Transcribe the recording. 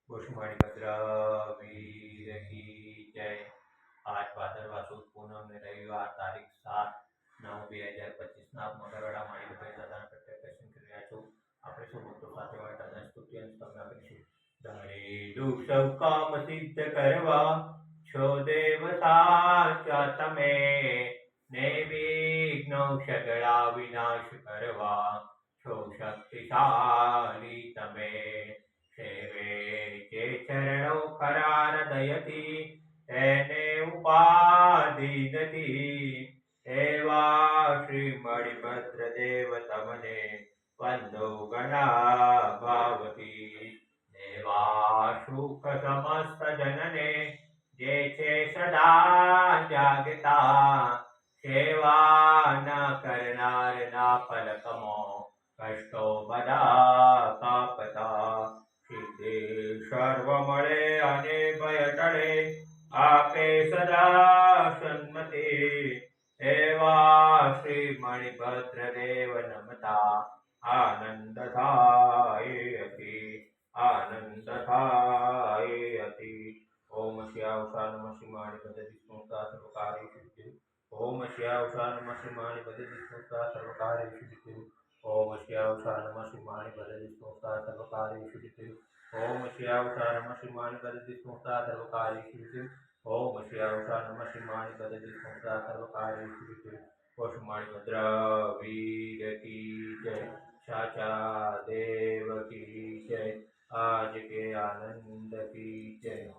बुशमणि वीर की जय। आज भादरवा सुद पूनम ने रविवार तारीख 7/9/2025 મગરવાડા માણી બધાય દાદાના પ્રત્યે દર્શન કરી રહ્યા છો। આપણે સૌ ભક્તો સાથે હોય દાદા સ્તુતિ અને સ્તવના કરીશું। ધરે દુઃખ સૌ કામ સિદ્ધ કરવા છો દેવ સાચા તમે, ને વિઘ્નો સગળા વિનાશ કરવા છો શક્તિશાળી તમે। સેવે જે ચરણો ખરા હૃદયથી એને ઉપાધિ નથી, એવા શ્રી મણિભદ્રદેવ તમને વંદો ઘણા ભાવથી। દેવા સુખ સમસ્ત જનને જે છે સદા જાગતા, સેવા ન કરનાર ના પલકમો કષ્ટો બધા કાપતા। સિદ્ધિ સર્વ મળે અને ભય ટળે, આપે સદા સન્મતિ, એવા શ્રી મણિભદ્રદેવ નમતા આનંદ થાય અતિ, આનંદ થાય અતિ। ઓમ શ્યાવસા નમઃ શ્રીમાણી ભદ્રતિ સ્મૃતા સર્વકાર્ય સિદ્ધિ। ઓમ શ્યાવસા નમઃ શ્રીમાણી ભદ્રતિ સ્મૃતા સર્વકાર્ય સિદ્ધિ। ઓમ શ્યાવસા નમઃ શ્રીમાણી ભદ્રતિ સ્મૃતા સર્વકાર્ય સિદ્ધિ। ओम श्यावसा नमः श्रीमानि पदति स्मृता सर्वकार्य सिद्धि। ओम श्यावसा नमः श्रीमानि पदति स्मृता सर्वकार्य सिद्धि। बुशमणि भद्र वीर की जय, साचा देव की जय, आज के आनंद की जय।